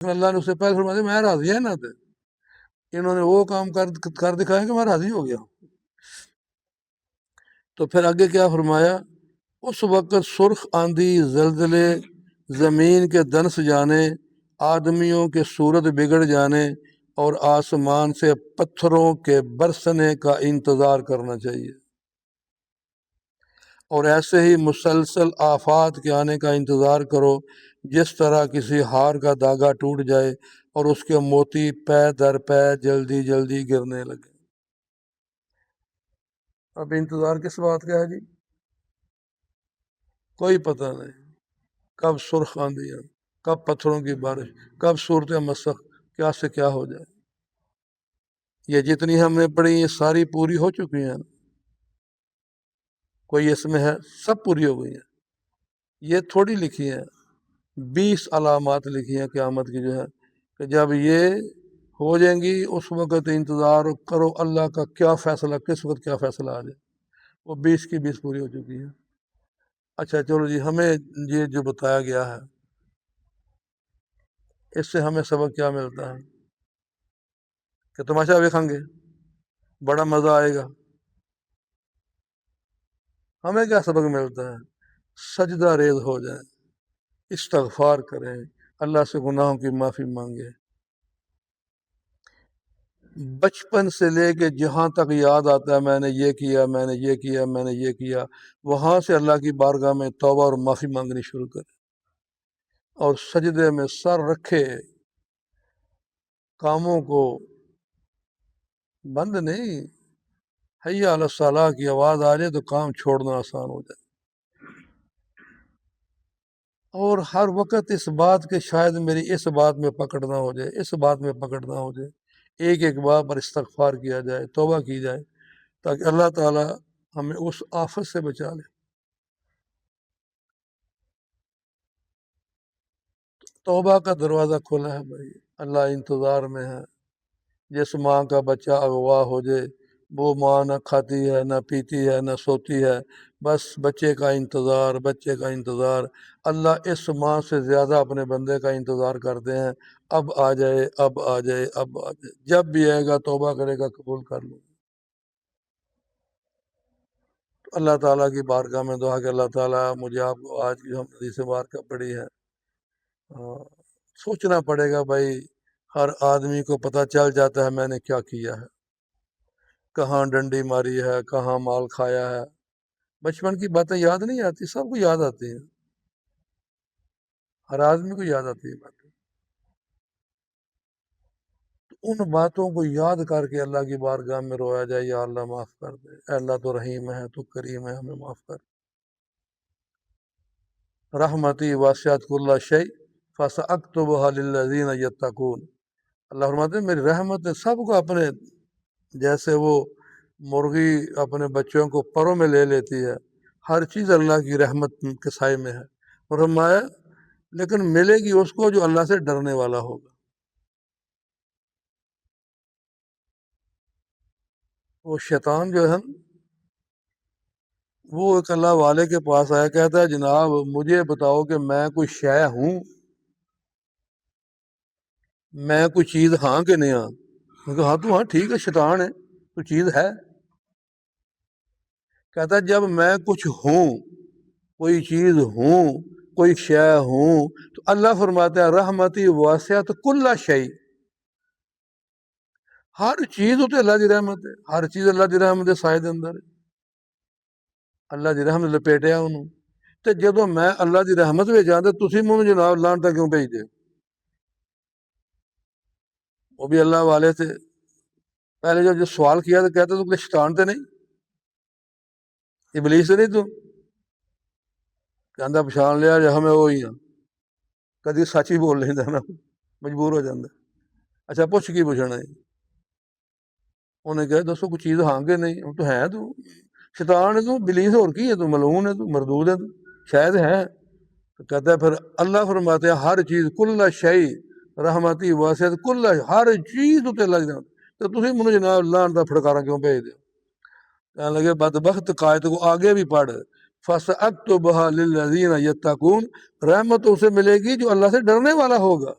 اللہ نے اسے پہلے فرما دیا میں راضی ہے نا تھے، انہوں نے وہ کام کر دکھایا کہ میں راضی ہو گیا ہوں۔ تو پھر آگے کیا فرمایا، اس وقت سرخ آندھی زلزلے زمین کے دنس جانے، آدمیوں کے صورت بگڑ جانے اور آسمان سے پتھروں کے برسنے کا انتظار کرنا چاہیے، اور ایسے ہی مسلسل آفات کے آنے کا انتظار کرو، جس طرح کسی ہار کا دھاگا ٹوٹ جائے اور اس کے موتی پے در پے جلدی جلدی گرنے لگے۔ اب انتظار کس بات کا ہے جی؟ کوئی پتہ نہیں کب سرخ آندیاں، کب پتھروں کی بارش، کب صورت مسخ کیا سے کیا ہو جائے۔ یہ جتنی ہم نے پڑھی یہ ساری پوری ہو چکی ہیں، کوئی اس میں ہے، سب پوری ہو گئی ہیں۔ یہ تھوڑی لکھی ہیں، 20 علامات لکھی ہیں قیامت کی جو ہے، کہ جب یہ ہو جائیں گی اس وقت انتظار کرو اللہ کا کیا فیصلہ، کس وقت کیا فیصلہ آ جائے۔ وہ 20 کی 20 پوری ہو چکی ہیں۔ اچھا چلو جی، ہمیں یہ جو بتایا گیا ہے اس سے ہمیں سبق کیا ملتا ہے؟ کہ تماشا دیکھیں گے، بڑا مزہ آئے گا۔ ہمیں کیا سبق ملتا ہے؟ سجدہ ریز ہو جائیں، استغفار کریں، اللہ سے گناہوں کی معافی مانگے۔ بچپن سے لے کے جہاں تک یاد آتا ہے میں نے یہ کیا، میں نے یہ کیا، میں نے یہ کیا، وہاں سے اللہ کی بارگاہ میں توبہ اور معافی مانگنی شروع کرے، اور سجدے میں سر رکھے، کاموں کو بند نہیں، حی علی الصلاح کی آواز آ جائے تو کام چھوڑنا آسان ہو جائے۔ اور ہر وقت اس بات کے شاید میری اس بات میں پکڑنا ہو جائے، اس بات میں پکڑنا ہو جائے، ایک ایک بار پر استغفار کیا جائے، توبہ کی جائے، تاکہ اللہ تعالی ہمیں اس آفت سے بچا لے۔ توبہ کا دروازہ کھلا ہے بھائی، اللہ انتظار میں ہے۔ جس ماں کا بچہ اغوا ہو جائے، وہ ماں نہ کھاتی ہے، نہ پیتی ہے، نہ سوتی ہے، بس بچے کا انتظار، بچے کا انتظار۔ اللہ اس ماں سے زیادہ اپنے بندے کا انتظار کرتے ہیں، اب آ جائے، اب آ جائے، اب آ جائے۔ جب بھی آئے گا توبہ کرے گا، قبول کر لوں۔ اللہ تعالیٰ کی بارگاہ میں دعا کہ اللہ تعالیٰ مجھے آپ کو آج کی ہم حدیث مبارکہ پڑھی ہے، سوچنا پڑے گا بھائی، ہر آدمی کو پتہ چل جاتا ہے میں نے کیا کیا ہے، کہاں ڈنڈی ماری ہے، کہاں مال کھایا ہے۔ بچپن کی باتیں یاد نہیں آتی، سب کو یاد آتی ہیں، ہر آدمی کو یاد آتی ہے باتیں۔ تو ان باتوں کو یاد کر کے اللہ کی بارگاہ میں رویا جائے، یا اللہ معاف کر دے، اے اللہ تو رحیم ہے، تو کریم ہے، ہمیں معاف کر۔ رحمتی واسعت کل شیء فساکتبها للذین یتقون۔ اللہ فرماتے ہیں میری رحمت سب کو اپنے، جیسے وہ مرغی اپنے بچوں کو پروں میں لے لیتی ہے، ہر چیز اللہ کی رحمت کے سائے میں ہے۔ اور فرمایا لیکن ملے گی اس کو جو اللہ سے ڈرنے والا ہوگا۔ وہ شیطان جو ہے وہ ایک اللہ والے کے پاس آیا، کہتا ہے جناب مجھے بتاؤ کہ میں کوئی شے ہوں، میں کوئی چیز ہاں کہ نہیں ہاں؟ میں کہا ہاں تو ہاں ٹھیک ہے، شیطان ہے، کوئی چیز ہے؟ کہتا ہے جب میں کچھ ہوں، کوئی چیز ہوں، کوئی شے ہوں، تو اللہ فرماتا ہے رحمتی واسعت کل شیء، ہر چیز تے اللہ دی رحمت ہے، ہر چیز اللہ دی رحمت دے سائے دے اندر ہے، اللہ دی رحمت لپیٹیا انہوں۔ تو جدو میں اللہ دی رحمت میں جانا تسی مجھے جناب لانتا کیوں بھیج دے؟ وہ بھی اللہ والے تھے، پہلے جب سوال کیا تو کہتے تو شیطان تے نہیں، ابلیس سے نہیں، تو کہندا پچھان لیا جو ہمیں وہی ہاں، کدی سچ ہی بول نہیں دینا، مجبور ہو جاندے۔ اچھا پوچھ کی پوچھنا ہے؟ انہیں کہا دسو کوئی چیز ہاں کہ نہیں؟ تو ہے، تو شیطان ہے، تو ابلیس اور کی ہے، تو ملعون ہے، تو مردود ہے، تو شاید ہے۔ تو کہتا ہے پھر اللہ فرماتے ہیں ہر چیز کل شیء رحمتی واسعت کل، ہر چیز تے اللہ جناب، تو تسی منو جناب لان دا پھڑکارا کیوں بھیج دے؟ کہنے لگے بدبخت قائد کو آگے بھی پڑھ، فَسَأَكْتُبُهَا لِلَّذِينَ يَتَّقُونَ، رحمت اسے ملے گی جو اللہ سے ڈرنے والا ہوگا۔